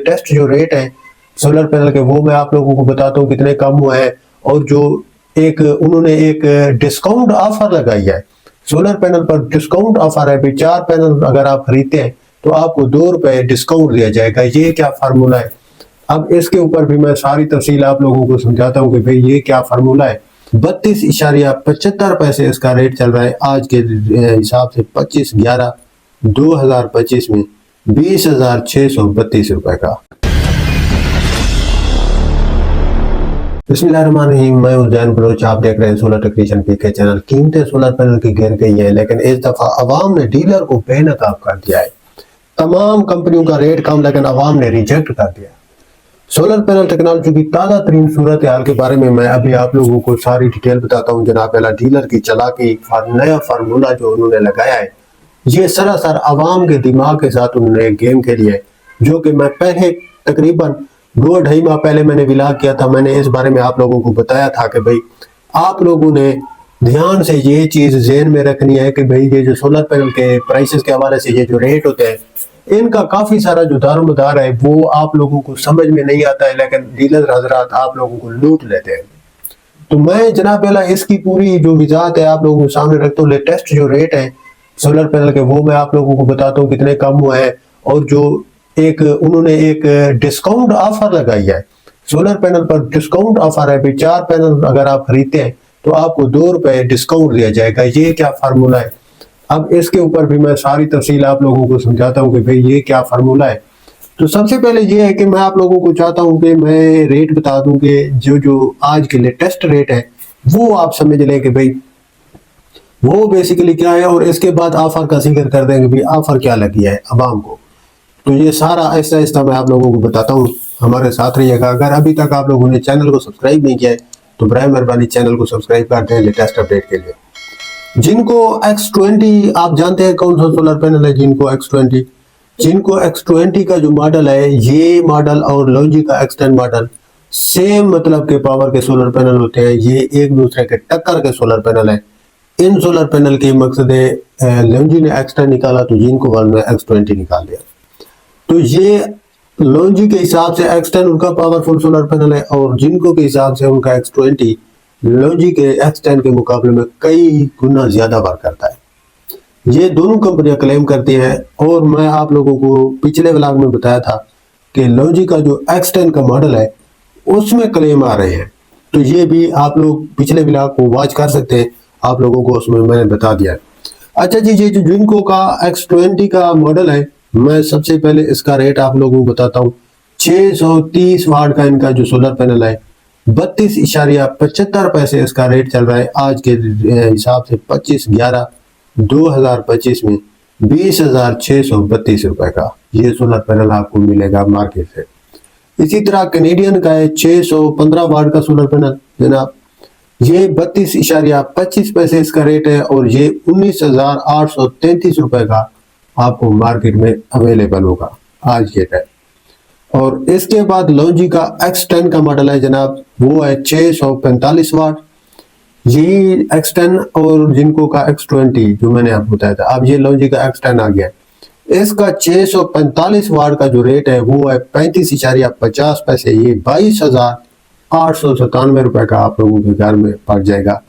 Test जो rate है solar panel के वो मैं आप लोगों को बताता हूँ कितने कम हुए हैं। और जो उन्होंने एक डिस्काउंट ऑफर लगाई है, सोलर पैनल पर डिस्काउंट ऑफर है। 4 पैनल अगर आप खरीदते हैं तो आपको 2 रुपए डिस्काउंट दिया जाएगा। ये क्या फार्मूला है, अब इसके ऊपर भी मैं सारी तफसील आप लोगों को समझाता हूँ कि भाई ये क्या फार्मूला है। 32.75 पैसे इसका रेट चल रहा है आज के हिसाब से 25/11/2025 में 20,632 रुपए का। बिस्मिल्लाहिर्रहमानिर्रहीम, मैं उज्जैन बलोच, आप देख रहे हैं सोलर टेक्नीशियन पीके चैनल। कीमतें सोलर पैनल की गिर गई है, लेकिन इस दफा अवाम ने डीलर को बेनकाब कर दिया है। तमाम कंपनियों का रेट कम, लेकिन अवाम ने रिजेक्ट कर दिया। सोलर पैनल टेक्नोलॉजी की ताज़ा तरीन सूरत हाल के बारे में मैं अभी आप लोगों को सारी डिटेल बताता हूँ। जनाब पहला डीलर की चालाकी और नया फार्मूला जो उन्होंने लगाया है, ये सरासर अवाम के दिमाग के साथ उन्होंने एक गेम खेली है, जो कि मैं पहले तकरीबन 2-2.5 माह पहले मैंने विलाग किया था। मैंने इस बारे में आप लोगों को बताया था कि भाई आप लोगों ने ध्यान से ये चीज़ ज़हन में रखनी है कि भाई ये जो सोलर पैनल के प्राइसेस के हवाले से ये जो रेट होते हैं, इनका काफ़ी सारा जो दारोमदार है वो आप लोगों को समझ में नहीं आता है, लेकिन डीलर हजरात आप लोगों को लूट लेते हैं। तो मैं जनाब पहला इसकी पूरी जो वजाहत है आप लोगों के सामने रखता हूँ। लेटेस्ट जो रेट है सोलर पैनल के वो मैं आप लोगों को बताता हूँ कितने कम हुए हैं। और जो उन्होंने एक डिस्काउंट ऑफर लगाई है, सोलर पैनल पर डिस्काउंट ऑफर है। 4 पैनल अगर आप खरीदते हैं तो आपको 2 रुपए डिस्काउंट दिया जाएगा। ये क्या फार्मूला है, अब इसके ऊपर भी मैं सारी तफसील आप लोगों को समझाता हूँ कि भाई ये क्या फार्मूला है। तो सबसे पहले ये है कि मैं आप लोगों को चाहता हूँ कि मैं रेट बता दूं कि जो आज के लेटेस्ट रेट है वो आप समझ लें कि भाई वो बेसिकली क्या है, और इसके बाद ऑफर का जिक्र कर देंगे भाई ऑफर क्या लगी है अवाम को। तो ये सारा आहिस्ता आहिस्ता मैं आप लोगों को बताता हूँ, हमारे साथ रहिएगा। अगर अभी तक आप लोगों ने चैनल को सब्सक्राइब नहीं किया है तो बराए मेहरबानी चैनल को सब्सक्राइब कर दें लेटेस्ट अपडेट के लिए। जिनको X20 आप जानते हैं कौन सा सोलर पैनल है, जिनको X20 का जो मॉडल है, ये मॉडल और लॉन्जी का X10 मॉडल सेम मतलब के पावर के सोलर पैनल होते हैं। ये एक दूसरे के टक्कर के सोलर पैनल है। इन सोलर पैनल के मकसद लॉन्जी ने X10 निकाला तो जिनको वाल ने X20 निकाल दिया। तो ये लॉन्जी के हिसाब से X10 उनका पावरफुल सोलर पैनल है, और जिनको के हिसाब से उनका X20 लॉन्जी के X10 के मुकाबले में कई गुना ज्यादा वर्क करता है। ये दोनों कंपनियां क्लेम करती हैं, और मैं आप लोगों को पिछले व्लॉग में बताया था कि लॉन्जी का जो X10 का मॉडल है उसमें क्लेम आ रहे हैं। तो ये भी आप लोग पिछले व्लॉग को वॉच कर सकते हैं, आप लोगों को उसमें मैंने बता दिया है। अच्छा जी, ये जो जिनको का X20 का मॉडल है, मैं सबसे पहले इसका रेट आप लोगों को बताता हूँ। 630 वाट का इनका जो सोलर पैनल है, 32.75 पैसे इसका रेट चल रहा है आज के हिसाब से 25/11/2025 में 20,632 रुपए का ये सोलर पैनल आपको मिलेगा मार्केट से। इसी तरह कैनेडियन का है 615 वाट का सोलर पैनल जनाब, ये 32.25 पैसे इसका रेट है, और ये 19,833 रुपए का आपको मार्केट में अवेलेबल होगा आज के टाइम। और इसके बाद लॉन्जी का X10 का मॉडल है जनाब, वो है 645 वाट। ये X10 और जिनको का X20 जो मैंने आपको बताया था, अब ये लॉन्जी का X10 आ गया है। इसका 645 वाट का जो रेट है वो है 35.50 पैसे। ये 22,897 रुपए का आप लोगों के घर में पड़ जाएगा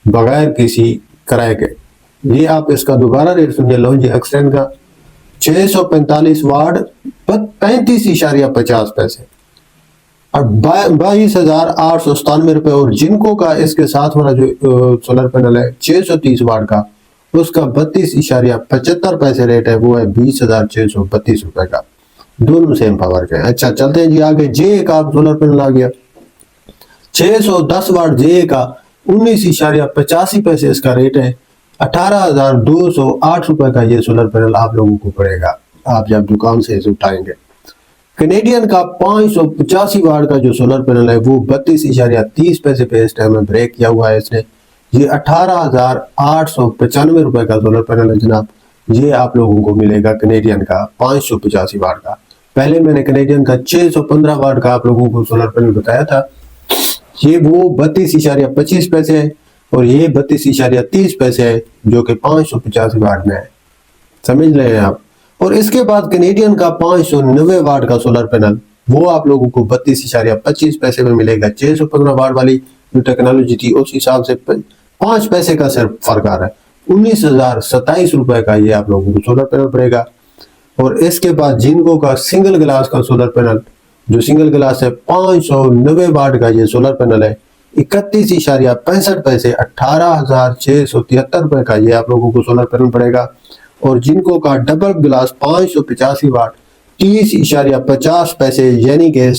बगैर किसी किराए के। ये आप इसका दोबारा रेट सुनिए, लॉन्जी X10 का 645 वाट 35.50 पैसे और 22,897 रुपए। और जिनको का इसके साथ वाला जो सोलर पैनल है 630 वाट का, उसका 32.75 पैसे रेट है, वो है 20,632 रुपए का। दोनों सेम पावर के हैं। अच्छा चलते हैं जी आगे। जे का सोलर पैनल आ गया 610 वाट, जे का 19.85 पैसे इसका रेट है। 18,208 रुपए का ये सोलर पैनल आप लोगों को पड़ेगा आप जब दुकान से इसे उठाएंगे। कैनेडियन का 585 वाट का जो सोलर पैनल है वो 32.30 पैसे पे इस टाइम में ब्रेक किया हुआ है इसने। ये 18,895 रुपए का सोलर पैनल है जनाब, ये आप लोगों को मिलेगा कैनेडियन का 585 वाट का। पहले मैंने कैनेडियन का 615 वाट का आप लोगों को सोलर पैनल बताया था, ये वो 32.25 पैसे है, और ये 32.30 पैसे है जो कि 585 वाट में है, समझ रहे हैं आप। और इसके बाद कैनेडियन का 590 वाट का सोलर पैनल, वो आप लोगों को 32.25 पैसे में मिलेगा। 615 वाट वाली जो टेक्नोलॉजी थी उस हिसाब से 5 पैसे का सिर्फ फर्क आ रहा है। 19,027 रुपए का ये आप लोगों को सोलर पैनल पड़ेगा। और इसके बाद जिनको का सिंगल ग्लास का सोलर पैनल, जो सिंगल ग्लास है, 590 वाट का ये सोलर पैनल है, 31.65 पैसे, 18,673 रुपए का ये आप लोगों को सोलर पैनल पड़ेगा। और जिनको का डबल ग्लास 585 वाट, 30.50 पैसे यानी कि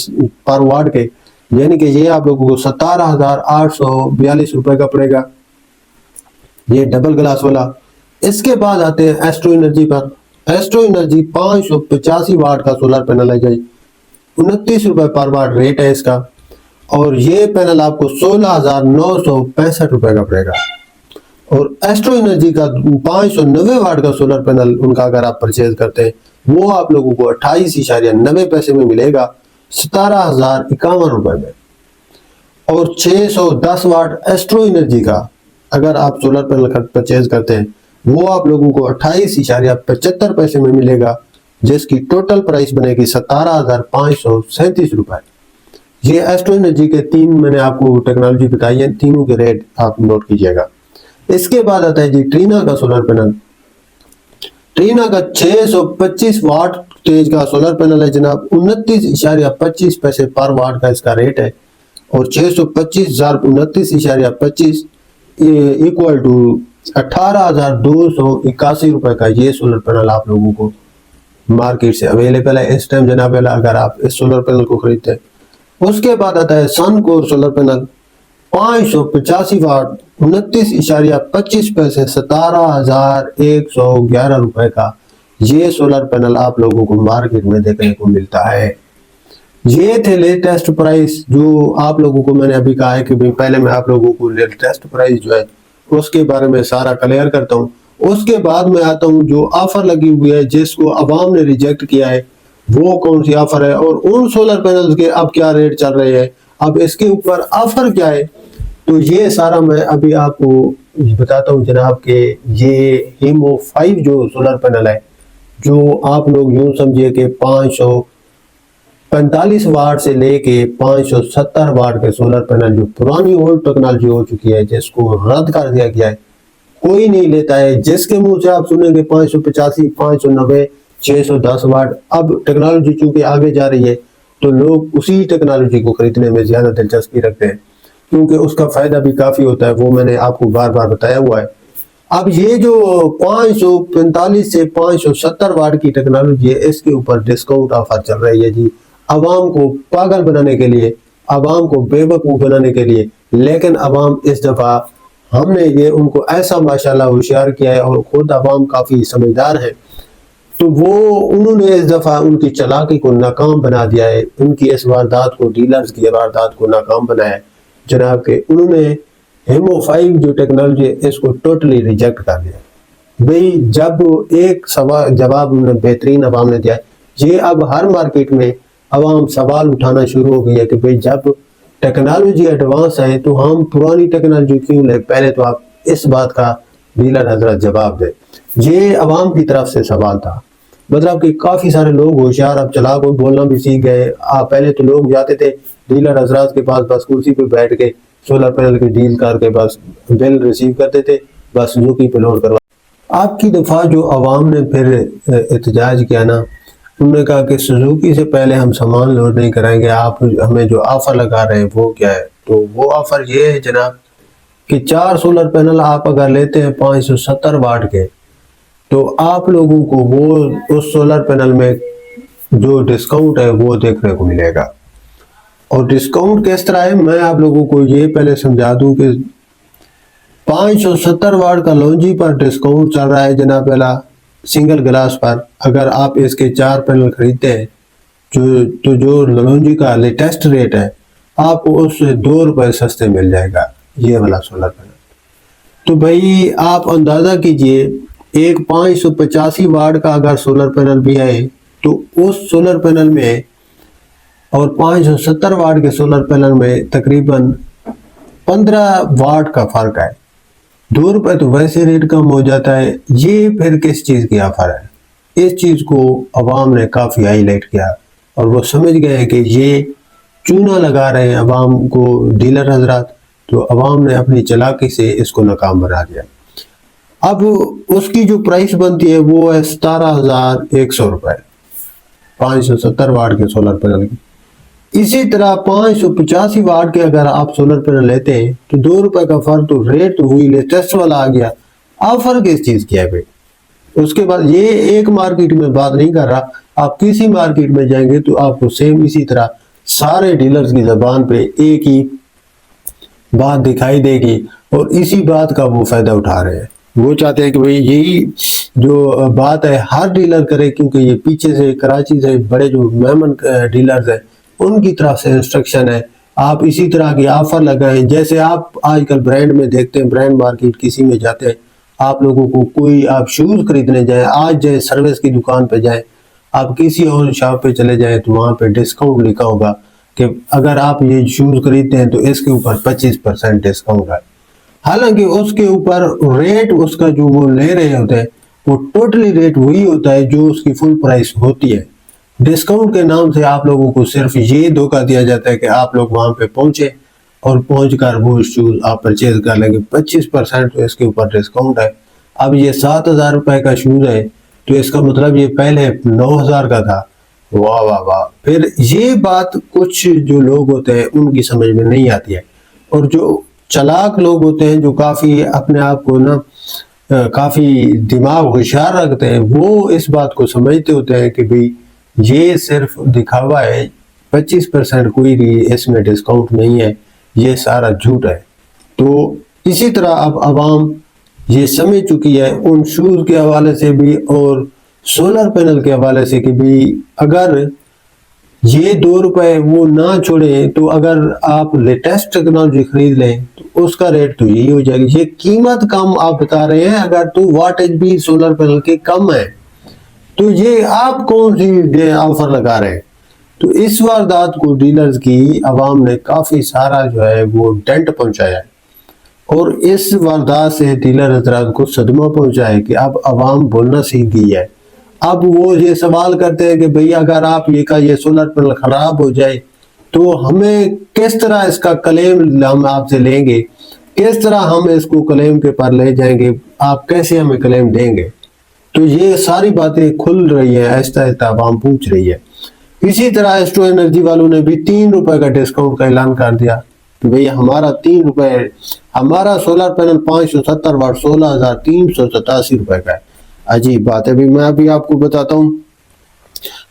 पर वाट के, यानी कि ये आप लोगों को 17,842 रुपए का पड़ेगा, ये डबल ग्लास वाला। इसके बाद आते हैं एस्ट्रो एनर्जी पर। एस्ट्रो एनर्जी 585 वाट का सोलर पैनल है जी, 29 रुपए पर वाट रेट है इसका। और ये पैनल आपको 16,965 रुपए का पड़ेगा। और एस्ट्रो एनर्जी का 590 वाट का सोलर पैनल उनका अगर आप परचेज करते हैं, वो आप लोगों को 28.90 पैसे में मिलेगा, 17,051 रुपए में। और 610 वाट एस्ट्रो एनर्जी का अगर आप सोलर पैनल परचेज करते हैं, वो आप लोगों को 28.75 पैसे में मिलेगा, जिसकी टोटल प्राइस बनेगी 17,537 रुपए। ये एस्ट्रो एनर्जी के 3 मैंने आपको टेक्नोलॉजी बताई है, तीनों के रेट आप नोट कीजिएगा। इसके बाद आता है जी ट्रीना का सोलर पैनल। ट्रीना का 625 वाट तेज का सोलर पैनल है जनाब, 29.25 पैसे पर वाट का इसका रेट है। और 625,029.25 इक्वल टू 18,281 रुपए का ये सोलर पैनल आप लोगों को मार्केट से अवेलेबल है इस टाइम जनाब, अगर आप इस सोलर पैनल को खरीदते हैं। उसके बाद आता है सनकोर सोलर पैनल, 585 वाट, 29.25 पैसे, 17,111 रुपए का ये सोलर पैनल आप लोगों को मार्केट में देखने को मिलता है। ये थे लेटेस्ट प्राइस जो आप लोगों को मैंने अभी कहा है कि भाई पहले मैं आप लोगों को लेटेस्ट प्राइस जो है उसके बारे में सारा क्लियर करता हूँ। उसके बाद में आता हूँ जो ऑफर लगी हुई है जिसको अवाम ने रिजेक्ट किया है, वो कौन सी ऑफर है और उन सोलर पैनल्स के अब क्या रेट चल रहे हैं, अब इसके ऊपर ऑफर क्या है, तो ये सारा मैं अभी आपको बताता हूँ जनाब के ये हीमो 5 जो सोलर पैनल है, जो आप लोग यूं समझिए कि 545 वाट से लेके 570 वाट के सोलर पैनल जो पुरानी ओल्ड टेक्नोलॉजी हो चुकी है जिसको रद्द कर दिया गया है, कोई नहीं लेता है। जिसके मुंह से आप सुनेंगे 585, 590, 610 वाट। अब टेक्नोलॉजी चूंकि आगे जा रही है तो लोग उसी टेक्नोलॉजी को खरीदने में ज्यादा दिलचस्पी रखते हैं क्योंकि उसका फायदा भी काफी होता है, वो मैंने आपको बार बार बताया हुआ है। अब ये जो 545 से 570 वाट की टेक्नोलॉजी है इसके ऊपर डिस्काउंट ऑफर चल रही है जी, अवाम को पागल बनाने के लिए, अवाम को बेवकूफ बनाने के लिए। लेकिन अवाम इस दफा हमने ये उनको ऐसा माशाल्लाह होशियार किया है और खुद अवाम काफी समझदार है, तो वो उन्होंने इस दफा उनकी चालाकी को नाकाम बना दिया है, उनकी इस वारदात को, डीलर्स की वारदात को नाकाम बनाया है जनाब के। उन्होंने हेमो 5 जो टेक्नोलॉजी है इसको टोटली रिजेक्ट कर दिया। भाई जब एक सवाल जवाब उन्होंने बेहतरीन अवाम ने दिया, ये अब हर मार्केट में अवाम सवाल उठाना शुरू हो गई है कि भाई जब टेक्नोलॉजी एडवांस है तो हम पुरानी टेक्नोलॉजी क्यों ले, पहले तो आप इस बात का डीलर हजरत जवाब दे। ये अवाम की तरफ से सवाल था, मतलब कि काफी सारे लोग होशियार अब चलाक हो, बोलना भी सीख गए। पहले तो लोग जाते थे डीलर हजरात के पास, बस कुर्सी पे बैठ के सोलर पैनल की डील करके बस बिल रिसीव करते थे, बस सुजुकी पे लोड करवा। आपकी दफा जो अवाम ने फिर एहतजाज किया ना, उन्होंने कहा कि सुजुकी से पहले हम सामान लोड नहीं कराएंगे, आप हमें जो ऑफर लगा रहे हैं वो क्या है। तो वो ऑफर ये है जनाब कि 4 सोलर पैनल आप अगर लेते हैं 570 वाट के, तो आप लोगों को वो उस सोलर पैनल में जो डिस्काउंट है वो देखने को मिलेगा। और डिस्काउंट किस तरह है मैं आप लोगों को ये पहले समझा दूं कि 570 वाट का लॉन्जी पर डिस्काउंट चल रहा है जनाब पहला सिंगल ग्लास पर। अगर आप इसके 4 पैनल खरीदते हैं तो जो लॉन्जी का लेटेस्ट रेट है आपको उससे 2 रुपए सस्ते मिल जाएगा ये वाला सोलर पैनल। तो भाई आप अंदाजा कीजिए एक 585 वाट का अगर सोलर पैनल भी है तो उस सोलर पैनल में और 570 वाट के सोलर पैनल में तकरीबन 15 वाट का फर्क है। 2 रुपए तो वैसे रेट कम हो जाता है, ये फिर किस चीज की ऑफर है, इस चीज़ को अवाम ने काफ़ी हाईलाइट किया और वो समझ गए कि ये चूना लगा रहे हैं अवाम को डीलर हजरात, तो अवाम ने अपनी चालाकी से इसको नाकाम बना दिया। अब उसकी जो प्राइस बनती है वो है 17,100 रुपये 570 वाट के सोलर पैनल की। इसी तरह 585 वाट के अगर आप सोलर पैनल लेते हैं तो 2 रुपए का फर्क तो रेट तो हुई, लेटेस्ट वाला आ गया। ऑफर किस चीज किया है भाई? उसके बाद ये एक मार्केट में बात नहीं कर रहा, आप किसी मार्केट में जाएंगे तो आपको सेम इसी तरह सारे डीलर्स की जबान पे एक ही बात दिखाई देगी और इसी बात का वो फायदा उठा रहे हैं। वो चाहते हैं कि भाई यही जो बात है हर डीलर करे, क्योंकि ये पीछे से कराची से बड़े जो मेमन डीलर्स हैं उनकी तरफ से इंस्ट्रक्शन है, आप इसी तरह की ऑफर लगाएं। जैसे आप आजकल ब्रांड में देखते हैं, ब्रांड मार्केट किसी में जाते हैं, आप लोगों को कोई आप शूज खरीदने जाए, आज जाए सर्विस की दुकान पे जाए, आप किसी और शॉप पे चले जाए तो वहां पे डिस्काउंट लिखा होगा कि अगर आप ये शूज खरीदते हैं तो इसके ऊपर 25% डिस्काउंट है। हालांकि उसके ऊपर रेट उसका जो वो ले रहे होते हैं वो टोटली रेट वही होता है जो उसकी फुल प्राइस होती है। डिस्काउंट के नाम से आप लोगों को सिर्फ ये धोखा दिया जाता है कि आप लोग वहां पे पहुंचे और पहुंचकर वो शूज आप परचेज कर लेंगे, 25% तो इसके ऊपर डिस्काउंट है। अब ये 7,000 रुपए का शूज है तो इसका मतलब ये पहले 9,000 का था। वाह वाह वाह। फिर ये बात कुछ जो लोग होते हैं उनकी समझ में नहीं आती है, और जो चालाक लोग होते हैं जो काफी अपने आप को ना काफी दिमाग होशियार रखते हैं, वो इस बात को समझते होते हैं कि भाई ये सिर्फ दिखावा है, 25% कोई भी इसमें डिस्काउंट नहीं है, ये सारा झूठ है। तो इसी तरह अब आवाम ये समझ चुकी है उन शूज के हवाले से भी और सोलर पैनल के हवाले से कि भाई अगर ये 2 रुपए वो ना छोड़े तो अगर आप लेटेस्ट टेक्नोलॉजी खरीद लें तो उसका रेट तो यही हो जाएगी। ये कीमत कम आप बता रहे हैं, अगर तो वाटेज भी सोलर पैनल के कम है तो ये आप कौन सी ऑफर लगा रहे हैं? तो इस वारदात को डीलर्स की आवाम ने काफी सारा जो है वो डेंट पहुंचाया है, और इस वारदात से डीलर हजरात को सदमा पहुंचा है कि अब आवाम बोलना सीख गई है। अब वो ये सवाल करते हैं कि भैया अगर आप ये सोलर पैनल खराब हो जाए तो हमें किस तरह इसका क्लेम हम आपसे लेंगे, किस तरह हम इसको क्लेम के पर ले जाएंगे, आप कैसे हमें क्लेम देंगे? तो ये सारी बातें खुल रही है, आहिस्ता आहिस्ता आवाम पूछ रही है। इसी तरह एस्ट्रो एनर्जी वालों ने भी 3 रुपए का डिस्काउंट का ऐलान कर दिया कि भाई हमारा 3 रुपए, हमारा सोलर पैनल 570 वाट 16,387 रुपए का है। अजीब बात है भी, मैं अभी आपको बताता हूँ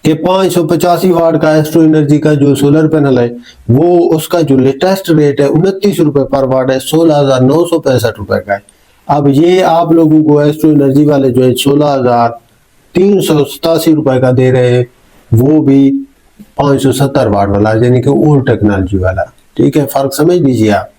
कि 585 वाट का एस्ट्रो एनर्जी का जो सोलर पैनल है वो उसका जो लेटेस्ट रेट है 29 रुपए पर वाट है, 16,965 रुपए का है। अब ये आप लोगों को एस्ट्रो एनर्जी वाले जो है 16,387 रुपए का दे रहे हैं, वो भी 570 वाट वाला, यानी कि ओल्ड टेक्नोलॉजी वाला। ठीक है, फर्क समझ लीजिए आप।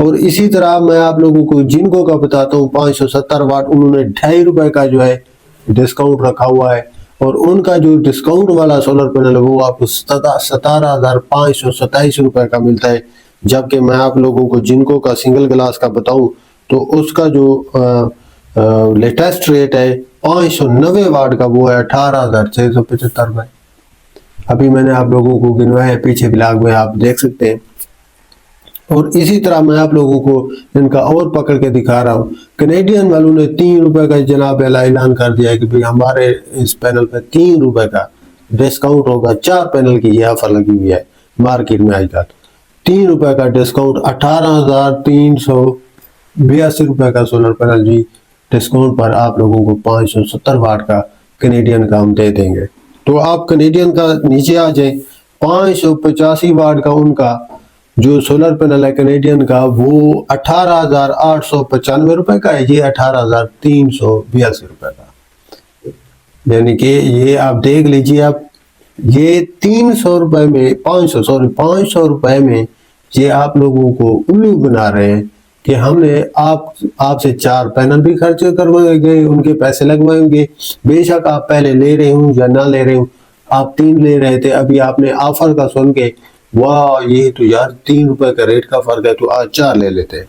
और इसी तरह मैं आप लोगों को जिनको का बताता हूँ 570 वाट, उन्होंने 2.5 रुपए का जो है डिस्काउंट रखा हुआ है, और उनका जो डिस्काउंट वाला सोलर पैनल है वो आपको 17,527 रुपए का मिलता है। जबकि मैं आप लोगों को जिनको का सिंगल ग्लास का बताऊं तो उसका जो लेटेस्ट रेट है 590 वाट का वो है 18,675 रुपए। अभी मैंने आप लोगों को गिनवाया है, पीछे ब्लॉग में आप देख सकते हैं। और इसी तरह मैं आप लोगों को इनका और पकड़ के दिखा रहा हूँ। कनेडियन वालों ने 3 रुपए का जनाब ऐलान कर दिया है कि भाई हमारे इस पैनल पे 3 रुपए का डिस्काउंट होगा। 4 पैनल की ये ऑफर लगी हुई है मार्केट में आज तक। 3 रुपए का डिस्काउंट, 18,382 रुपए का सोलर पैनल जी डिस्काउंट पर आप लोगों को 570 वाट का कनेडियन का हम दे देंगे। तो आप कनेडियन का नीचे आ जाए, 585 वाट का उनका जो सोलर पैनल है कनेडियन का वो 18,895 रुपए का है, ये 18,382 रुपए का। यानी कि ये आप देख लीजिए, आप ये 300 रुपए में 500 रुपए में ये आप लोगों को उल्लू बना रहे हैं कि हमने आपसे 4 पैनल भी खर्च करवाएंगे, उनके पैसे लगवाएंगे। बेशक आप पहले ले रहे हूँ या ना ले रहे हूँ, आप 3 ले रहे थे, अभी आपने ऑफर का सुन के वाह ये तो यार 3 रुपए का रेट का फर्क है तो आज 4 ले लेते हैं।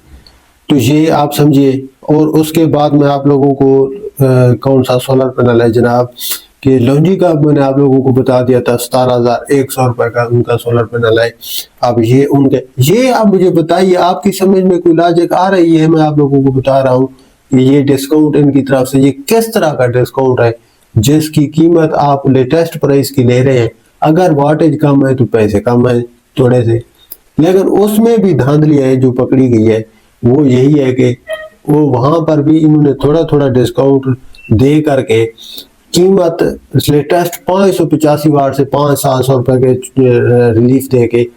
तो ये आप समझिए। और उसके बाद में आप लोगों को कौन सा सोलर पैनल है जनाब कि लॉन्जी का मैंने आप लोगों को बता दिया था 17,100 रुपए का उनका सोलर पैनल है। अब ये उनके, ये आप मुझे बताइए आपकी समझ में कोई लॉजिक आ रही है? मैं आप लोगों को बता रहा हूँ कि ये डिस्काउंट इनकी तरफ से, ये किस तरह का डिस्काउंट है जिसकी कीमत आप लेटेस्ट प्राइस की ले रहे हैं। अगर वाटेज कम है तो पैसे कम है थोड़े से, लेकिन उसमें भी धांधली है जो पकड़ी गई है वो यही है कि वो वहां पर भी इन्होंने थोड़ा थोड़ा डिस्काउंट दे करके कीमत लेटेस्ट 585 वाट से 500-700 रुपए के रिलीफ दे के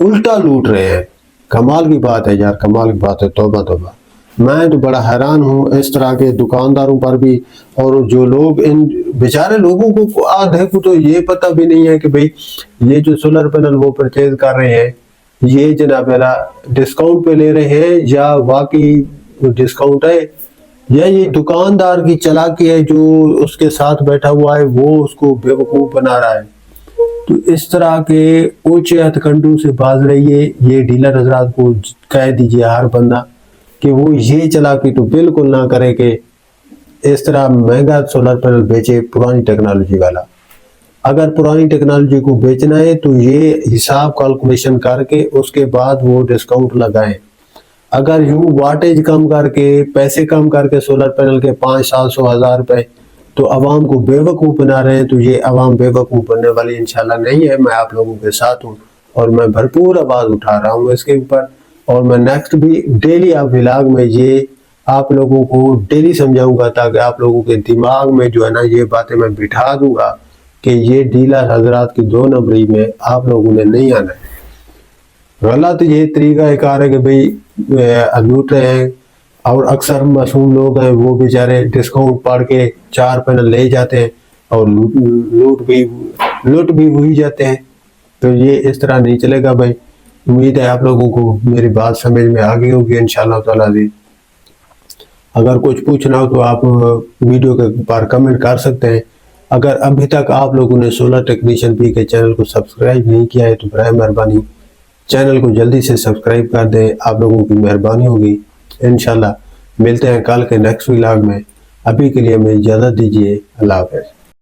उल्टा लूट रहे हैं। कमाल की बात है यार, कमाल की बात है, तौबा तौबा। मैं तो बड़ा हैरान हूँ इस तरह के दुकानदारों पर भी, और जो लोग इन बेचारे लोगों को आधे को तो ये पता भी नहीं है कि भाई ये जो सोलर पैनल वो परचेज कर रहे हैं ये जनाब वाला डिस्काउंट पे ले रहे हैं या वाकई डिस्काउंट है, या ये दुकानदार की चालाकी है जो उसके साथ बैठा हुआ है वो उसको बेवकूफ बना रहा है। तो इस तरह के ऊंचे हथकंडों से बाज रहिए। ये डीलर हजरात को कह दीजिए हर बंदा कि वो ये चालाकी तो बिल्कुल ना करे कि इस तरह महंगा सोलर पैनल बेचे पुरानी टेक्नोलॉजी वाला। अगर पुरानी टेक्नोलॉजी को बेचना है तो ये हिसाब कैलकुलेशन करके उसके बाद वो डिस्काउंट लगाएं। अगर यूं वाटेज कम करके पैसे कम करके सोलर पैनल के 500-700 रुपए तो आवाम को बेवकूफ़ बना रहे हैं, तो ये आवाम बेवकूफ़ बनने वाली इंशाल्लाह नहीं है। मैं आप लोगों के साथ हूँ और मैं भरपूर आवाज़ उठा रहा हूँ इसके ऊपर, और मैं नेक्स्ट भी डेली आप व्लॉग में ये आप लोगों को डेली समझाऊंगा ताकि आप लोगों के दिमाग में जो है ना ये बातें मैं बिठा दूंगा कि ये डीलर हजरात की 2 नंबरी में आप लोगों ने नहीं आना है। गलत ये तरीका एक आ रहा है कि भाई लूट रहे हैं, और अक्सर मासूम लोग हैं वो बेचारे डिस्काउंट पढ़ के 4 पैनल ले जाते हैं और लूट भी हुई जाते हैं। तो ये इस तरह नहीं चलेगा भाई। उम्मीद है आप लोगों को मेरी बात समझ में आ गई होगी इंशाल्लाह ताला जी। अगर कुछ पूछना हो तो आप वीडियो के ऊपर कमेंट कर सकते हैं। अगर अभी तक आप लोगों ने सोलर टेक्नीशियन पी के चैनल को सब्सक्राइब नहीं किया है तो बराए मेहरबानी चैनल को जल्दी से सब्सक्राइब कर दें, आप लोगों की मेहरबानी होगी। इंशाल्लाह मिलते हैं कल के नेक्स्ट व्लॉग में। अभी के लिए हमें इजाज़त दीजिए। अल्लाह हाफ़िज़।